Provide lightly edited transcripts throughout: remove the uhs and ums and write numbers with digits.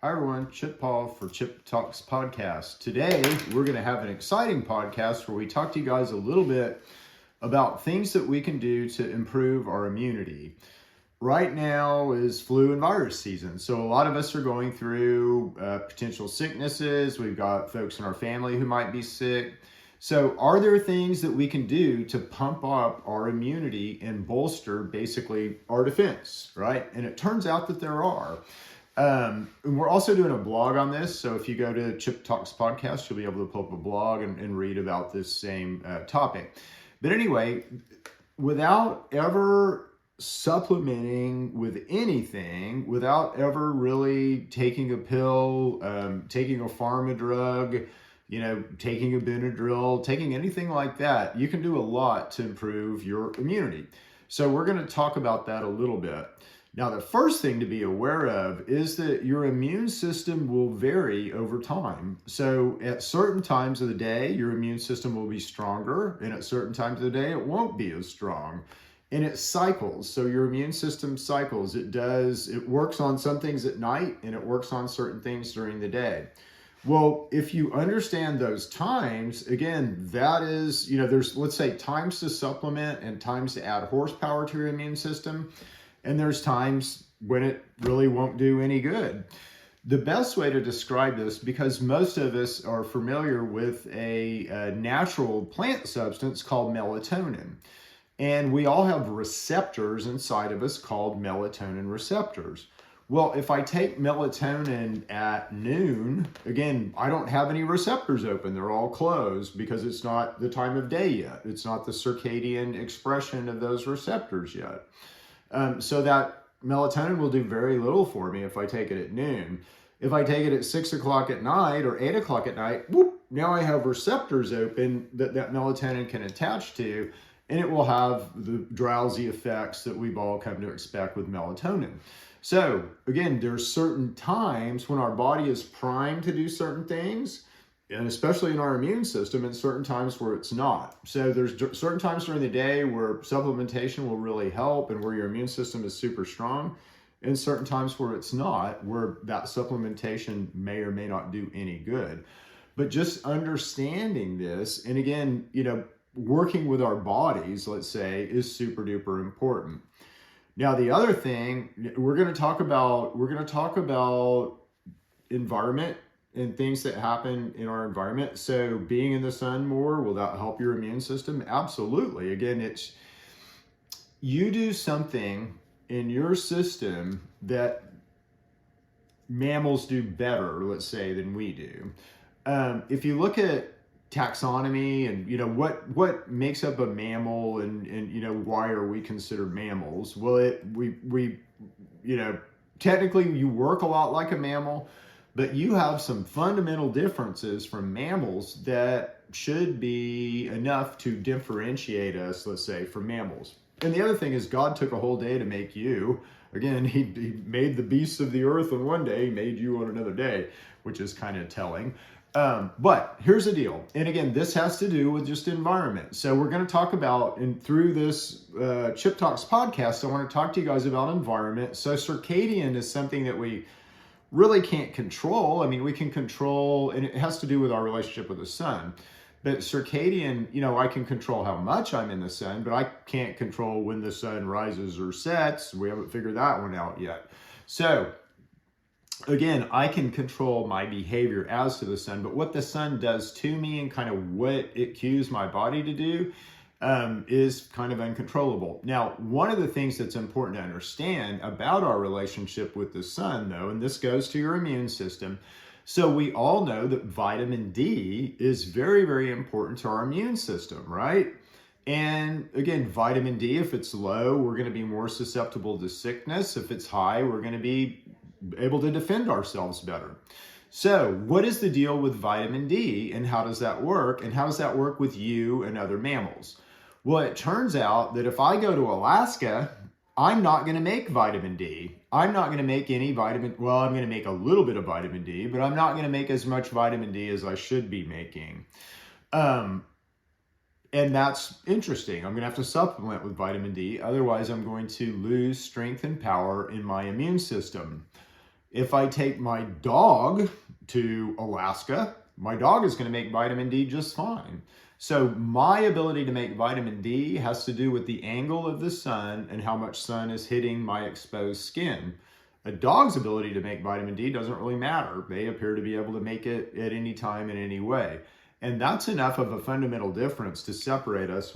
Hi everyone, Chip Paul for Chip Talks Podcast. Today, we're going to have an exciting podcast where we talk to you guys a little bit about things that we can do to improve our immunity. Right now is flu and virus season, so a lot of us are going through potential sicknesses. We've got folks in our family who might be sick. So are there things that we can do to pump up our immunity and bolster basically our defense, right? And it turns out that there are. And we're also doing a blog on this. So if you go to Chip Talks Podcast, you'll be able to pull up a blog and read about this same topic. But anyway, without ever supplementing with anything, without ever really taking a pill, taking a pharma drug, taking a Benadryl, taking anything like that, you can do a lot to improve your immunity. So we're going to talk about that a little bit. Now, the first thing to be aware of is that your immune system will vary over time. So at certain times of the day, your immune system will be stronger, and at certain times of the day, it won't be as strong. And it cycles. So your immune system cycles. It works on some things at night, and it works on certain things during the day. Well, if you understand those times, again, that is, there's, let's say, times to supplement and times to add horsepower to your immune system. And there's times when it really won't do any good. The best way to describe this, because most of us are familiar with a natural plant substance called melatonin. And we all have receptors inside of us called melatonin receptors. Well, if I take melatonin at noon, again, I don't have any receptors open. They're all closed because it's not the time of day yet. It's not the circadian expression of those receptors yet. So that melatonin will do very little for me if I take it at noon. If I take it at 6 o'clock at night or 8 o'clock at night, whoop, now I have receptors open that melatonin can attach to, and it will have the drowsy effects that we've all come to expect with melatonin. So again, there's certain times when our body is primed to do certain things, and especially in our immune system, and certain times where it's not. So there's certain times during the day where supplementation will really help and where your immune system is super strong, and certain times where it's not, where that supplementation may or may not do any good. But just understanding this, and again, working with our bodies, let's say, is super duper important. Now, the other thing we're going to talk about environment and things that happen in our environment. So being in the sun more, will that help your immune system? Absolutely. Again, you do something in your system that mammals do better, let's say, than we do. If you look at taxonomy and what makes up a mammal and why are we considered mammals? Well, we technically you work a lot like a mammal, but you have some fundamental differences from mammals that should be enough to differentiate us, let's say, from mammals. And the other thing is God took a whole day to make you. Again, he made the beasts of the earth on one day, he made you on another day, which is kind of telling. But here's the deal. And again, this has to do with just environment. So we're going to talk about, and through this Chip Talks podcast, I want to talk to you guys about environment. So circadian is something that we really can't control. I mean, we can control, and it has to do with our relationship with the sun. But circadian, I can control how much I'm in the sun, but I can't control when the sun rises or sets. We haven't figured that one out yet. So again, I can control my behavior as to the sun, but what the sun does to me and kind of what it cues my body to do is kind of uncontrollable. Now, one of the things that's important to understand about our relationship with the sun, though, and this goes to your immune system, so we all know that vitamin D is very, very important to our immune system, right? And again, vitamin D, if it's low, we're going to be more susceptible to sickness. If it's high, we're going to be able to defend ourselves better. So what is the deal with vitamin D and how does that work? And how does that work with you and other mammals? Well, it turns out that if I go to Alaska, I'm not going to make vitamin D. I'm not going to make any vitamin. Well, I'm going to make a little bit of vitamin D, but I'm not going to make as much vitamin D as I should be making. And that's interesting. I'm going to have to supplement with vitamin D. Otherwise, I'm going to lose strength and power in my immune system. If I take my dog to Alaska, my dog is going to make vitamin D just fine. So my ability to make vitamin D has to do with the angle of the sun and how much sun is hitting my exposed skin. A dog's ability to make vitamin D doesn't really matter. They appear to be able to make it at any time in any way. And that's enough of a fundamental difference to separate us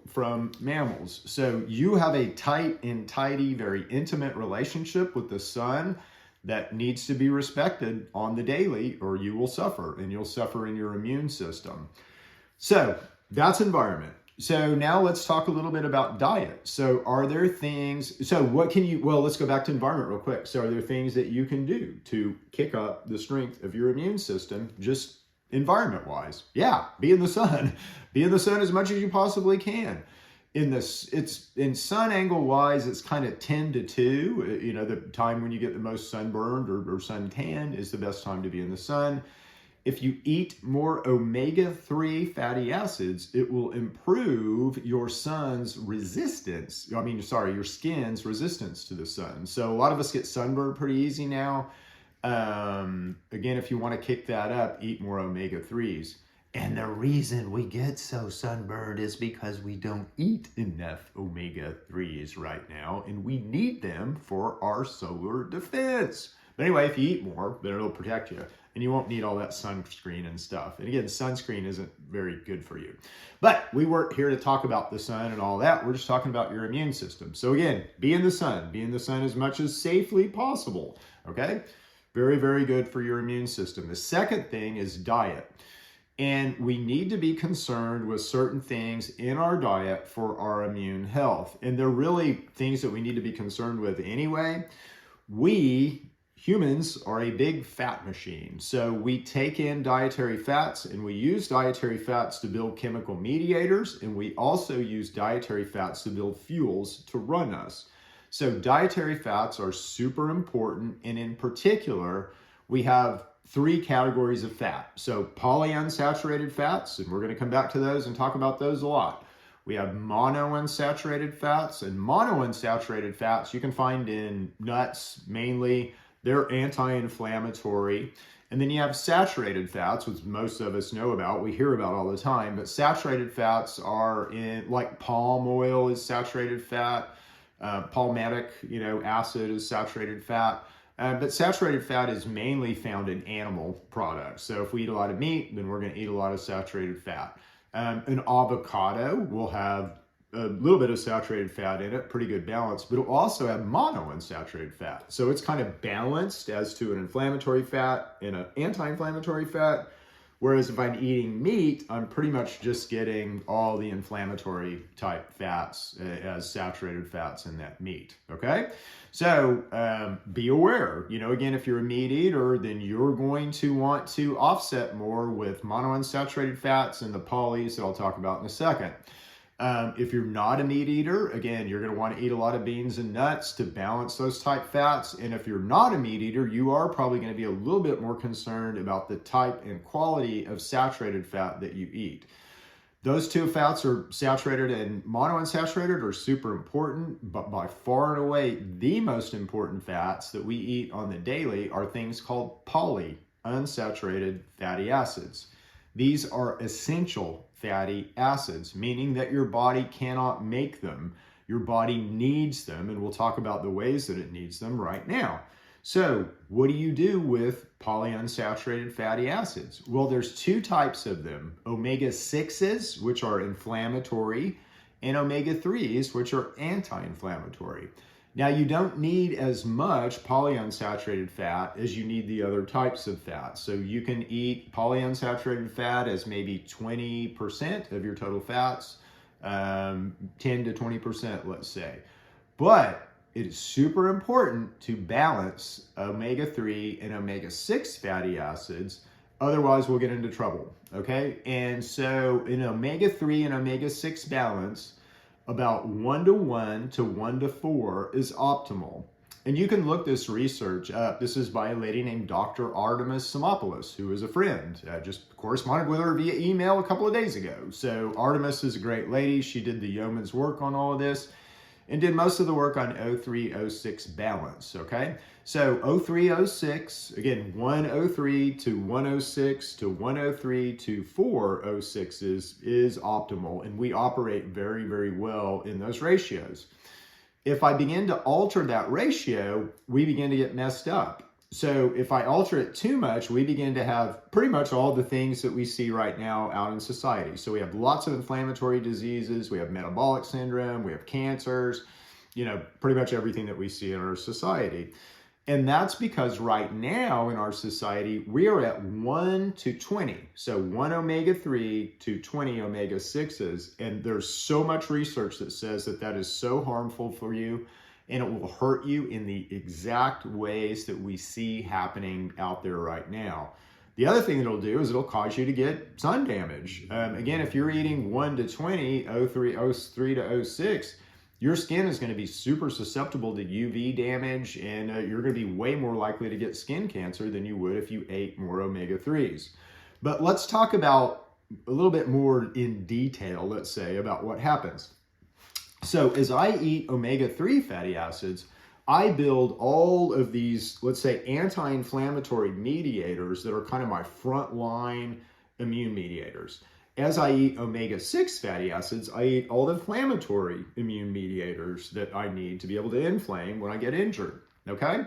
from mammals. So you have a tight and tidy, very intimate relationship with the sun that needs to be respected on the daily, or you will suffer, and you'll suffer in your immune system. So that's environment. So now let's talk a little bit about diet. So are there things, let's go back to environment real quick. So are there things that you can do to kick up the strength of your immune system, just environment wise? Yeah, be in the sun. Be in the sun as much as you possibly can. In sun angle wise, it's kind of 10 to 2. You know, the time when you get the most sunburned or sun tan is the best time to be in the sun. If you eat more omega-3 fatty acids, it will improve your skin's resistance to the sun. So a lot of us get sunburned pretty easy now. Again, if you want to kick that up, eat more omega-3s. And the reason we get so sunburned is because we don't eat enough omega-3s right now, and we need them for our solar defense. But anyway, if you eat more, then it'll protect you, and you won't need all that sunscreen and stuff. And again, sunscreen isn't very good for you. But we weren't here to talk about the sun and all that. We're just talking about your immune system. So again, be in the sun. Be in the sun as much as safely possible, okay? Very, very good for your immune system. The second thing is diet. And we need to be concerned with certain things in our diet for our immune health. And they're really things that we need to be concerned with anyway. We humans are a big fat machine. So we take in dietary fats, and we use dietary fats to build chemical mediators. And we also use dietary fats to build fuels to run us. So dietary fats are super important. And in particular, we have 3 categories of fat. So polyunsaturated fats, and we're going to come back to those and talk about those a lot. We have monounsaturated fats, and monounsaturated fats you can find in nuts mainly. They're anti-inflammatory. And then you have saturated fats, which most of us know about, we hear about all the time, but saturated fats are in, like palm oil is saturated fat, palmitic, acid is saturated fat. But saturated fat is mainly found in animal products. So if we eat a lot of meat, then we're going to eat a lot of saturated fat. An avocado will have a little bit of saturated fat in it, pretty good balance, but it will also have monounsaturated fat. So it's kind of balanced as to an inflammatory fat and an anti-inflammatory fat. Whereas if I'm eating meat, I'm pretty much just getting all the inflammatory type fats as saturated fats in that meat, okay? So be aware, again, if you're a meat eater, then you're going to want to offset more with monounsaturated fats and the polys that I'll talk about in a second. If you're not a meat eater, again, you're going to want to eat a lot of beans and nuts to balance those type fats. And if you're not a meat eater, you are probably going to be a little bit more concerned about the type and quality of saturated fat that you eat. Those 2 fats are saturated and monounsaturated are super important, but by far and away, the most important fats that we eat on the daily are things called polyunsaturated fatty acids. These are essential fatty acids, meaning that your body cannot make them. Your body needs them, and we'll talk about the ways that it needs them right now. So what do you do with polyunsaturated fatty acids? Well, there's 2 types of them, omega-6s, which are inflammatory, and omega-3s, which are anti-inflammatory. Now, you don't need as much polyunsaturated fat as you need the other types of fat. So you can eat polyunsaturated fat as maybe 20% of your total fats, 10 to 20%, let's say. But it is super important to balance omega-3 and omega-6 fatty acids. Otherwise, we'll get into trouble, okay? And so in omega-3 and omega-6 balance, about 1:1 to 1:4 is optimal. And you can look this research up. This is by a lady named Dr. Artemis Simopoulos, who is a friend. I just corresponded with her via email a couple of days ago. So Artemis is a great lady. She did the yeoman's work on all of this. and did most of the work on O3-O6 balance, okay? So O3-O6, again, 103 to 106 to 103 to 406 is optimal, and we operate very, very well in those ratios. If I begin to alter that ratio, we begin to get messed up. So if I alter it too much, we begin to have pretty much all the things that we see right now out in society. So we have lots of inflammatory diseases, we have metabolic syndrome, we have cancers, pretty much everything that we see in our society. And that's because right now in our society, we are at 1 to 20. So 1 omega-3 to 20 omega-6s. And there's so much research that says that that is so harmful for you, and it will hurt you in the exact ways that we see happening out there right now. The other thing it'll do is it'll cause you to get sun damage. Again, if you're eating 1 to 20, O3 to 06, your skin is going to be super susceptible to UV damage, and you're going to be way more likely to get skin cancer than you would if you ate more omega-3s. But let's talk about a little bit more in detail, let's say, about what happens. So as I eat omega-3 fatty acids, I build all of these, let's say, anti-inflammatory mediators that are kind of my frontline immune mediators. As I eat omega-6 fatty acids, I eat all the inflammatory immune mediators that I need to be able to inflame when I get injured, okay?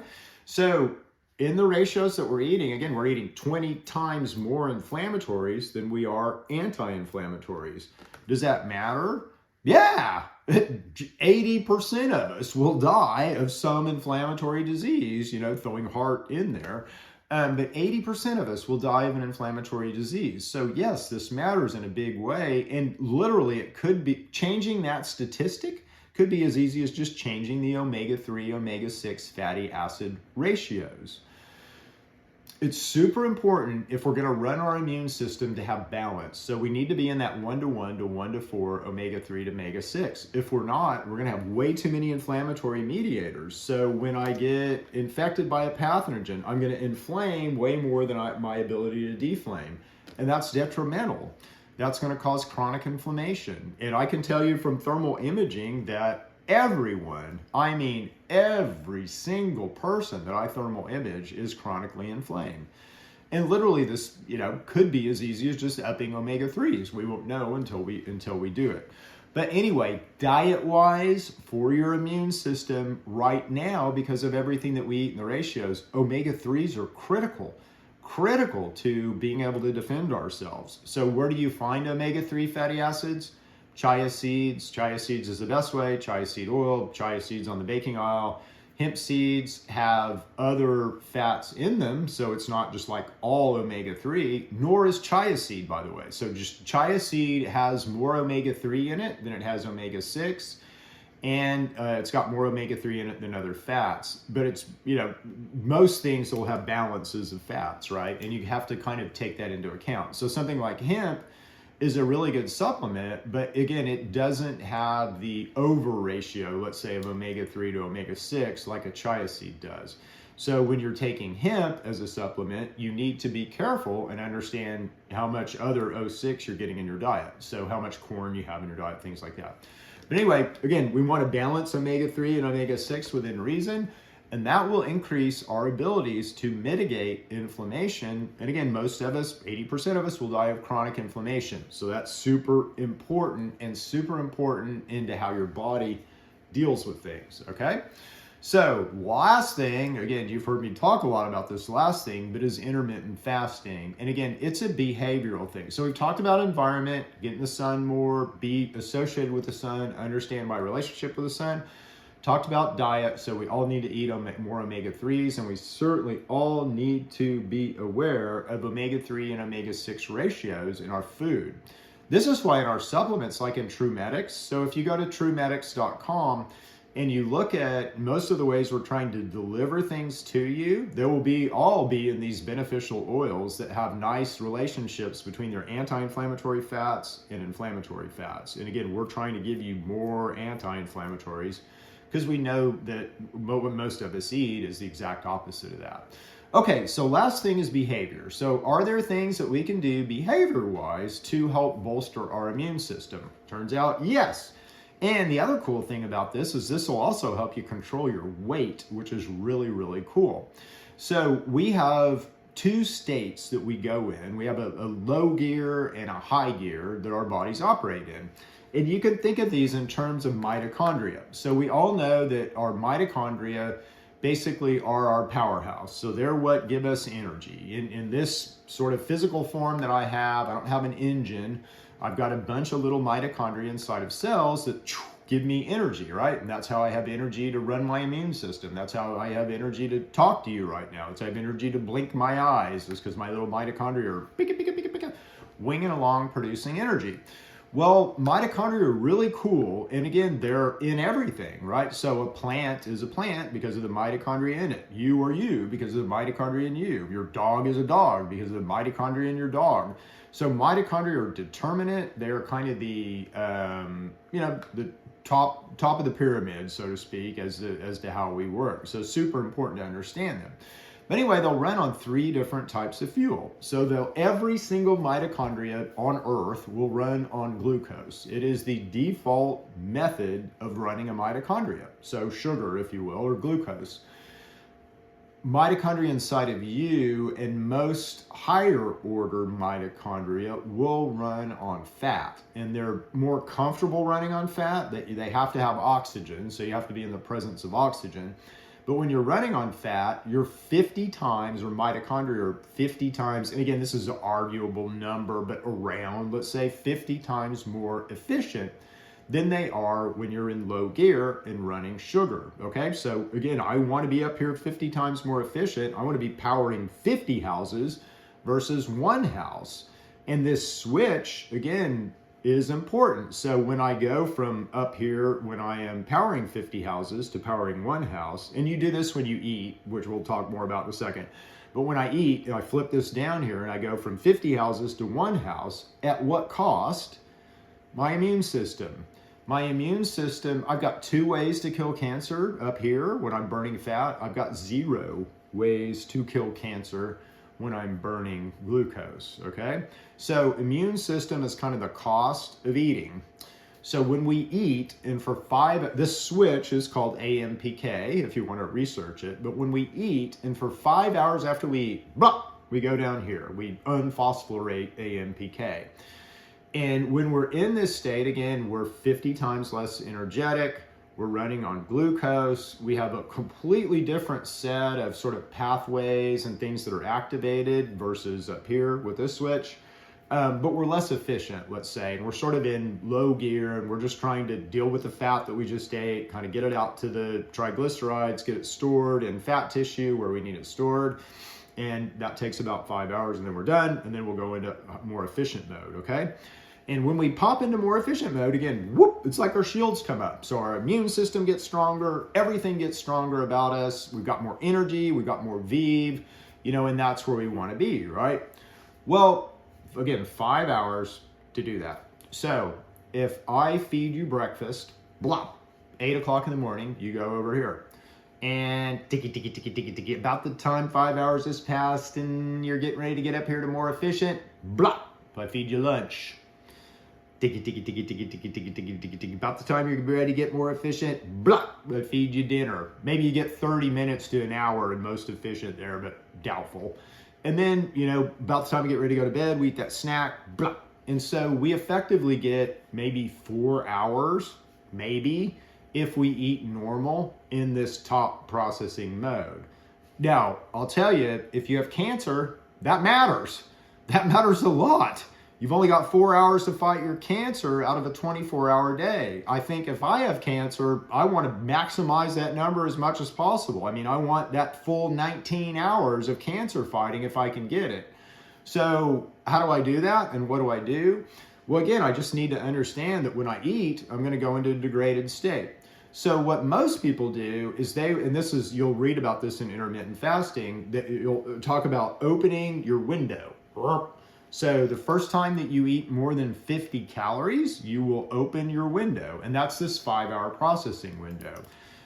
So in the ratios that we're eating, again, we're eating 20 times more inflammatories than we are anti-inflammatories. Does that matter? Yeah, 80% of us will die of some inflammatory disease, throwing heart in there. But 80% of us will die of an inflammatory disease. So yes, this matters in a big way. And literally it could be changing that statistic could be as easy as just changing the omega-3, omega-6 fatty acid ratios. It's super important if we're going to run our immune system to have balance. So we need to be in that 1-to-1 to 1-to-4 omega-3 to omega-6. If we're not, we're going to have way too many inflammatory mediators. So when I get infected by a pathogen, I'm going to inflame way more than my ability to deflame. And that's detrimental. That's going to cause chronic inflammation. And I can tell you from thermal imaging that everyone, I mean every single person that I thermal image is chronically inflamed. And literally this, could be as easy as just upping omega-3s. We won't know until we do it. But anyway, diet-wise, for your immune system right now, because of everything that we eat in the ratios, omega-3s are critical to being able to defend ourselves. So where do you find omega-3 fatty acids? Chia seeds. Chia seeds is the best way. Chia seed oil, chia seeds on the baking aisle. Hemp seeds have other fats in them, so it's not just like all omega-3, nor is chia seed, by the way. So just chia seed has more omega-3 in it than it has omega-6, and it's got more omega-3 in it than other fats. But it's, most things will have balances of fats, right? And you have to kind of take that into account. So something like hemp is a really good supplement, but again, it doesn't have the over ratio, let's say, of omega-3 to omega-6 like a chia seed does. So when you're taking hemp as a supplement, you need to be careful and understand how much other O6 you're getting in your diet. So how much corn you have in your diet, things like that. But anyway, again, we want to balance omega-3 and omega-6 within reason, and that will increase our abilities to mitigate inflammation. And again, most of us, 80% of us, will die of chronic inflammation. So that's super important into how your body deals with things, okay? So last thing, again, you've heard me talk a lot about this last thing, but is intermittent fasting. And again, it's a behavioral thing. So we've talked about environment, getting the sun more, be associated with the sun, understand my relationship with the sun. Talked about diet, so we all need to eat more omega-3s, and we certainly all need to be aware of omega-3 and omega-6 ratios in our food. This is why in our supplements, like in TrueMedics, so if you go to TrueMedics.com and you look at most of the ways we're trying to deliver things to you, there will all be in these beneficial oils that have nice relationships between their anti-inflammatory fats and inflammatory fats. And again, we're trying to give you more anti-inflammatories, because we know that what most of us eat is the exact opposite of that. Okay, so last thing is behavior. So are there things that we can do behavior-wise to help bolster our immune system? Turns out, yes. And the other cool thing about this is this will also help you control your weight, which is really, really cool. So we have two states that we go in. We have a low gear and a high gear that our bodies operate in. And you can think of these in terms of mitochondria. So we all know that our mitochondria basically are our powerhouse. So they're what give us energy. In this sort of physical form that I don't have an engine. I've got a bunch of little mitochondria inside of cells that give me energy, right? And that's how I have energy to run my immune system. That's how I have energy to talk to you right now. It's I have energy to blink my eyes. It's because my little mitochondria are winging along producing energy. Well, mitochondria are really cool. And again, they're in everything, right? So a plant is a plant because of the mitochondria in it. You are you because of the mitochondria in you. Your dog is a dog because of the mitochondria in your dog. So mitochondria are determinate. They're kind of the, the top of the pyramid, so to speak, as to how we work. So super important to understand them. But anyway, they'll run on 3 different types of fuel. So every single mitochondria on Earth will run on glucose. It is the default method of running a mitochondria. So sugar, if you will, or glucose. Mitochondria inside of you and most higher order mitochondria will run on fat, and they're more comfortable running on fat. They have to have oxygen, so you have to be in the presence of oxygen. But when you're running on fat, you're 50 times, or mitochondria are 50 times, and again, this is an arguable number, but around, let's say 50 times more efficient than they are when you're in low gear and running sugar, okay? So again, I want to be up here 50 times more efficient. I want to be powering 50 houses versus 1 house. And this switch, again, is important. So when I go from up here, when I am powering 50 houses to powering 1 house, and you do this when you eat, which we'll talk more about in a second, but when I eat, and I flip this down here and I go from 50 houses to 1 house, at what cost? My immune system. My immune system, I've got 2 ways to kill cancer up here when I'm burning fat. I've got 0 ways to kill cancer when I'm burning glucose, okay? So immune system is kind of the cost of eating. So when we eat, and for 5, this switch is called AMPK, if you want to research it, but when we eat, and for 5 hours after we eat, blah, we go down here, we unphosphorate AMPK. And when we're in this state, again, we're 50 times less energetic. We're running on glucose. We have a completely different set of sort of pathways and things that are activated versus up here with this switch. But we're less efficient, let's say, and we're sort of in low gear, and we're just trying to deal with the fat that we just ate, kind of get it out to the triglycerides, get it stored in fat tissue where we need it stored. And that takes about 5 hours, and then we're done, and then we'll go into more efficient mode, okay? And when we pop into more efficient mode, again, whoop, it's like our shields come up. So our immune system gets stronger, everything gets stronger about us. We've got more energy, we've got more vive, and that's where we want to be, right? Well, again, 5 hours to do that. So if I feed you breakfast, blah, 8 o'clock in the morning, you go over here. And ticky, about the time 5 hours has passed and you're getting ready to get up here to more efficient, blah, if I feed you lunch. Ticky. About the time you're ready to get more efficient, blah, I feed you dinner. Maybe you get 30 minutes to an hour and most efficient there, but doubtful. And then, about the time you get ready to go to bed, we eat that snack, blah. And so we effectively get maybe 4 hours, maybe, if we eat normal in this top processing mode. Now, I'll tell you, if you have cancer, that matters. That matters a lot. You've only got 4 hours to fight your cancer out of a 24-hour day. I think if I have cancer, I want to maximize that number as much as possible. I mean, I want that full 19 hours of cancer fighting if I can get it. So how do I do that, and what do I do? Well, again, I just need to understand that when I eat, I'm going to go into a degraded state. So what most people do is you'll read about this in intermittent fasting, that you'll talk about opening your window. So the first time that you eat more than 50 calories, you will open your window, and that's this 5-hour processing window.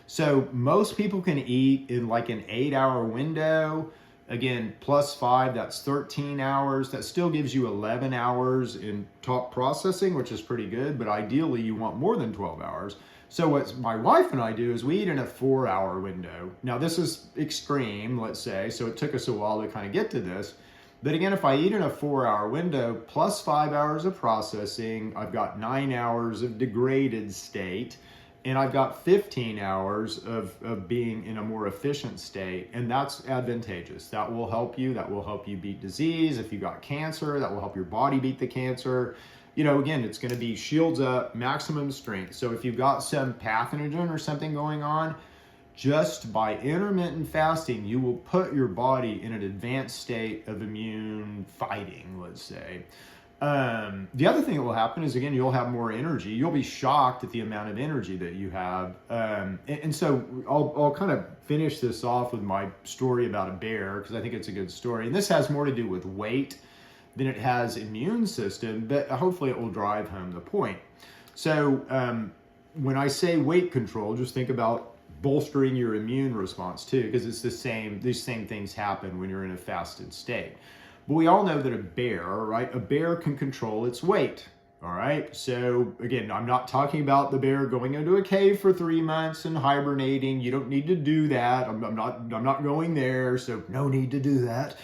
So most people can eat in like an 8-hour window. Again, plus 5, that's 13 hours. That still gives you 11 hours in talk processing, which is pretty good, but ideally you want more than 12 hours. So what my wife and I do is we eat in a 4-hour window. Now this is extreme, let's say, so it took us a while to kind of get to this. But again, if I eat in a 4-hour window, plus 5 hours of processing, I've got 9 hours of degraded state, and I've got 15 hours of being in a more efficient state, and that's advantageous. That will help you. That will help you beat disease. If you got cancer, that will help your body beat the cancer. You know, again, it's going to be shields up, maximum strength. So if you've got some pathogen or something going on, just by intermittent fasting, you will put your body in an advanced state of immune fighting, let's say. The other thing that will happen is, again, you'll have more energy. You'll be shocked at the amount of energy that you have. And so I'll kind of finish this off with my story about a bear, because I think it's a good story. And this has more to do with weight than it has immune system, but hopefully it will drive home the point. So when I say weight control, just think about bolstering your immune response too, because it's these same things happen when you're in a fasted state. But we all know that a bear, right? A bear can control its weight, all right? So again, I'm not talking about the bear going into a cave for 3 months and hibernating. You don't need to do that. I'm not going there, so no need to do that.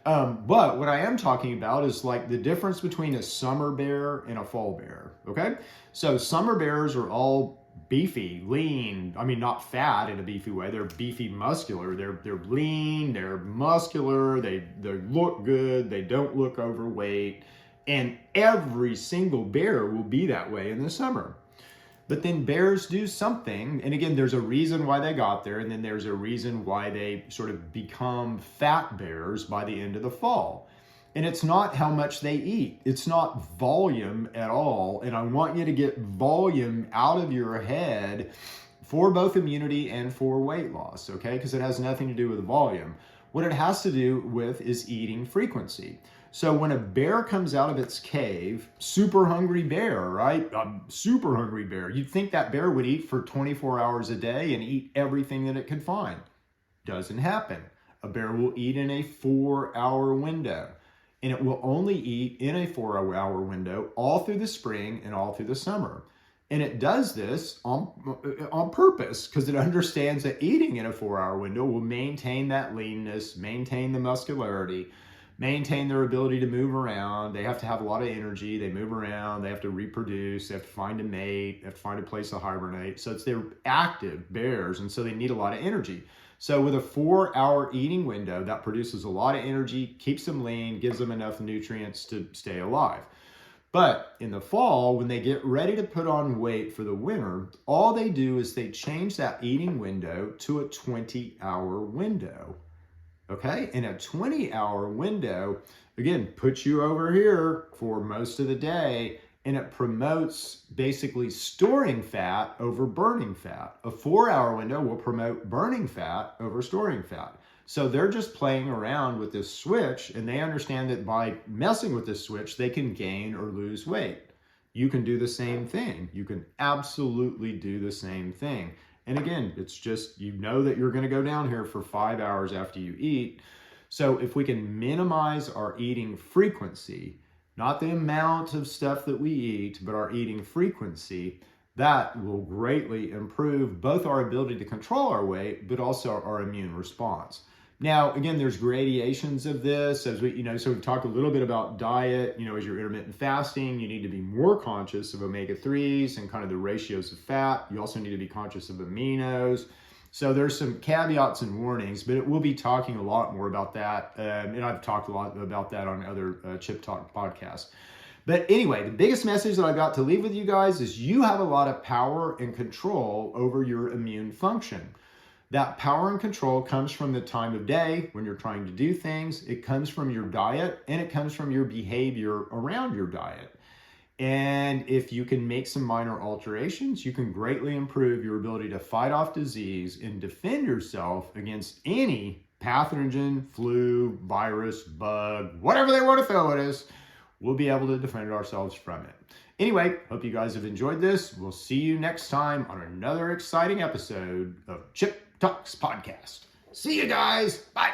But what I am talking about is like the difference between a summer bear and a fall bear, okay? So summer bears are all beefy, lean. I mean, not fat in a beefy way. They're beefy, muscular. They're lean. They're muscular. They look good. They don't look overweight. And every single bear will be that way in the summer. But then bears do something, and again, there's a reason why they got there, and then there's a reason why they sort of become fat bears by the end of the fall. And it's not how much they eat. It's not volume at all. And I want you to get volume out of your head for both immunity and for weight loss, okay? Because it has nothing to do with volume. What it has to do with is eating frequency. So when a bear comes out of its cave, super hungry bear, right? Super hungry bear. You'd think that bear would eat for 24 hours a day and eat everything that it could find. Doesn't happen. A bear will eat in a 4-hour window. And it will only eat in a 4-hour window all through the spring and all through the summer. And it does this on purpose, because it understands that eating in a 4-hour window will maintain that leanness, maintain the muscularity, maintain their ability to move around. They have to have a lot of energy. They move around. They have to reproduce. They have to find a mate. They have to find a place to hibernate. So they're active bears, and so they need a lot of energy. So with a 4-hour eating window, that produces a lot of energy, keeps them lean, gives them enough nutrients to stay alive. But in the fall, when they get ready to put on weight for the winter, all they do is they change that eating window to a 20-hour window. Okay? And a 20-hour window, again, puts you over here for most of the day, and it promotes basically storing fat over burning fat. A 4-hour window will promote burning fat over storing fat. So they're just playing around with this switch, and they understand that by messing with this switch, they can gain or lose weight. You can do the same thing. You can absolutely do the same thing. And again, it's just, you know that you're going to go down here for 5 hours after you eat. So if we can minimize our eating frequency, not the amount of stuff that we eat, but our eating frequency, that will greatly improve both our ability to control our weight, but also our immune response. Now, again, there's gradations of this, as we, so we've talked a little bit about diet. As you're intermittent fasting, you need to be more conscious of omega-3s and kind of the ratios of fat. You also need to be conscious of aminos. So there's some caveats and warnings, but we'll be talking a lot more about that. And I've talked a lot about that on other Chip Talk podcasts. But anyway, the biggest message that I got to leave with you guys is you have a lot of power and control over your immune function. That power and control comes from the time of day when you're trying to do things. It comes from your diet, and it comes from your behavior around your diet. And if you can make some minor alterations, you can greatly improve your ability to fight off disease and defend yourself against any pathogen, flu, virus, bug, whatever they want to throw at us. We'll be able to defend ourselves from it. Anyway, hope you guys have enjoyed this. We'll see you next time on another exciting episode of Chip Talks Podcast. See you guys. Bye.